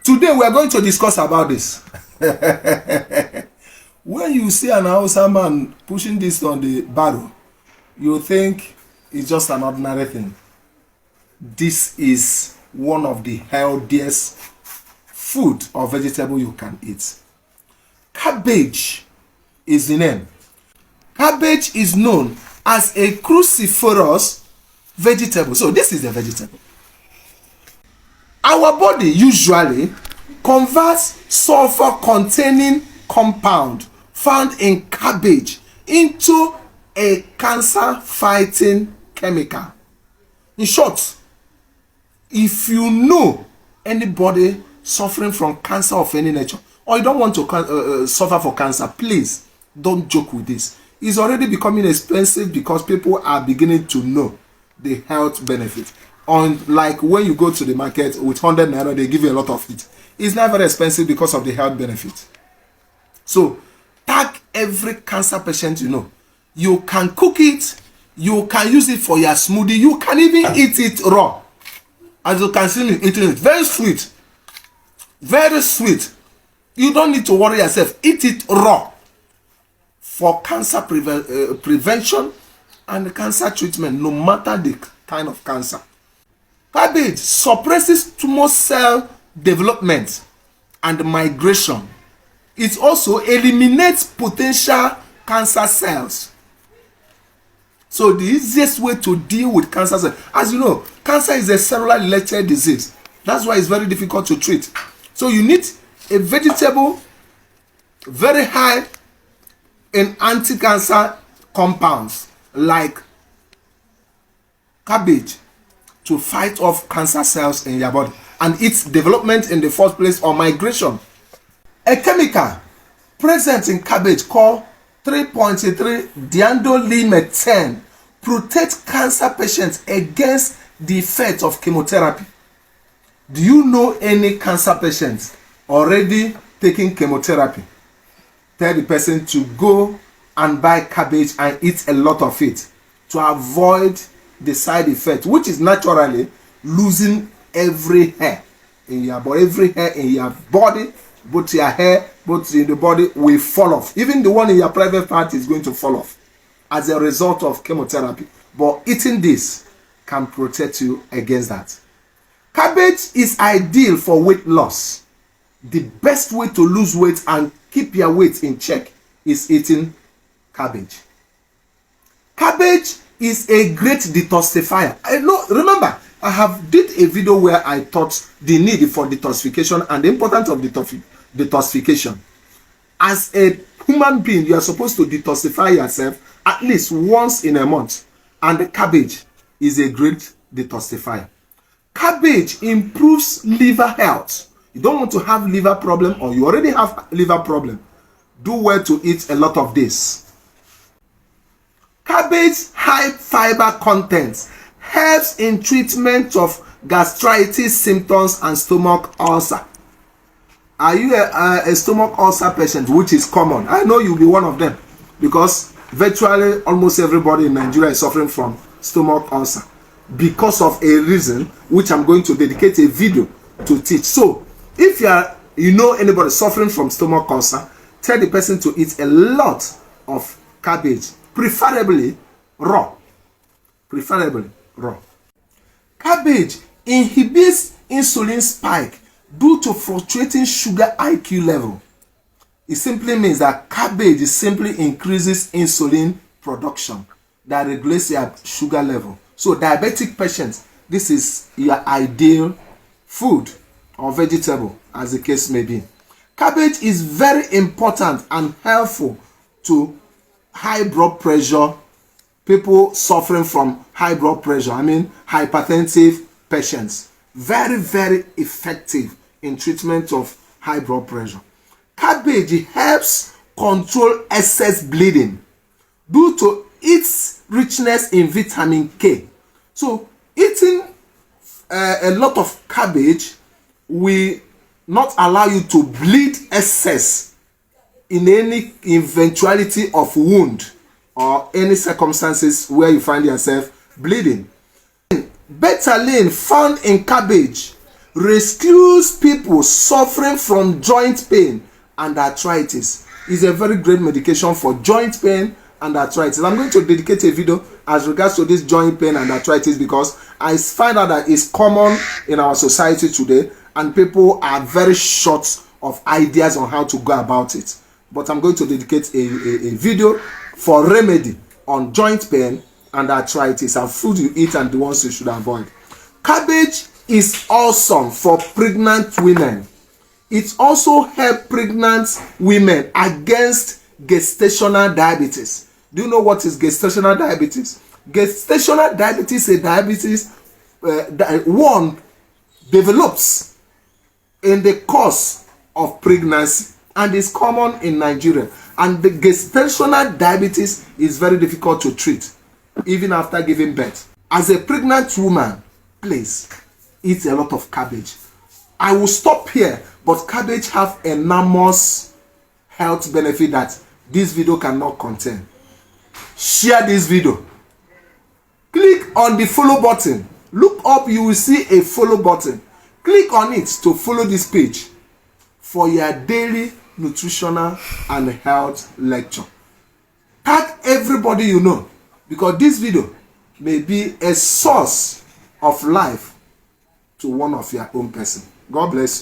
Today we are going to discuss about this. When you see an Hausa man pushing this on the barrow, you think it's just an ordinary thing. This is one of the healthiest food or vegetable you can eat. Cabbage is the name. Cabbage is known as a cruciferous vegetable. So this is a vegetable. Our body usually converts sulfur containing compound found in cabbage into a cancer fighting chemical. In short, if you know anybody suffering from cancer of any nature, or you don't want to suffer for cancer, please don't joke with this. It's already becoming expensive because people are beginning to know the health benefit. Unlike when you go to the market with 100 naira, they give you a lot of it. It's not very expensive because of the health benefit. So tag every cancer patient you know. You can cook it, you can use it for your smoothie, you can even eat it raw. As you can see me eating it, very sweet, very sweet. You don't need to worry yourself. Eat it raw for cancer prevention and cancer treatment, no matter the kind of cancer. Cabbage suppresses tumor cell development and migration. It also eliminates potential cancer cells. So the easiest way to deal with cancer cells, as you know, cancer is a cellular related disease. That's why it's very difficult to treat. So you need a vegetable very high in anti-cancer compounds like cabbage to fight off cancer cells in your body and its development in the first place or migration. A chemical present in cabbage called 3.3 diandolymethane protects cancer patients against the effects of chemotherapy. Do you know any cancer patients already taking chemotherapy? Tell the person to go and buy cabbage and eat a lot of it to avoid the side effect, which is naturally losing every hair in your body. Every hair in your body, both your hair, both in the body, will fall off. Even the one in your private part is going to fall off as a result of chemotherapy. But eating this can protect you against that. Cabbage is ideal for weight loss. The best way to lose weight and keep your weight in check is eating cabbage. Cabbage is a great detoxifier. Remember, I have did a video where I taught the need for detoxification and the importance of detoxification. As a human being, you are supposed to detoxify yourself at least once in a month, and the cabbage is a great detoxifier. Cabbage improves liver health. You don't want to have liver problem, or you already have liver problem, do well to eat a lot of this. Cabbage high fiber content helps in treatment of gastritis symptoms and stomach ulcer. Are you a stomach ulcer patient, which is common? I know you'll be one of them because virtually almost everybody in Nigeria is suffering from stomach ulcer because of a reason which I'm going to dedicate a video to teach. So if you know anybody suffering from stomach ulcer, tell the person to eat a lot of cabbage, preferably raw. Cabbage inhibits insulin spike due to fluctuating sugar IQ level. It simply means that cabbage simply increases insulin production that regulates your sugar level. So diabetic patients, this is your ideal food or vegetable, as the case may be. Cabbage is very important and helpful to high blood pressure, people suffering from high blood pressure, hypertensive patients. Very, very effective in treatment of high blood pressure. Cabbage helps control excess bleeding due to its richness in vitamin K. So eating a lot of cabbage will not allow you to bleed excess in any eventuality of wound or any circumstances where you find yourself bleeding. Betalain found in cabbage rescues people suffering from joint pain and arthritis. Is a very great medication for joint pain and arthritis. I'm going to dedicate a video as regards to this joint pain and arthritis because I find out that it's common in our society today and people are very short of ideas on how to go about it. But I'm going to dedicate a video for remedy on joint pain and arthritis and food you eat and the ones you should avoid. Cabbage is awesome for pregnant women. It also helps pregnant women against gestational diabetes. Do you know what is gestational diabetes? Gestational diabetes is a diabetes that one develops in the course of pregnancy and is common in Nigeria. And the gestational diabetes is very difficult to treat even after giving birth. As a pregnant woman, please eat a lot of cabbage. I will stop here, but cabbage have enormous health benefit that this video cannot contain. Share this video. Click on the follow button. Look up, you will see a follow button. Click on it to follow this page for your daily nutritional and health lecture. Tag everybody you know because this video may be a source of life to one of your own person. God bless you.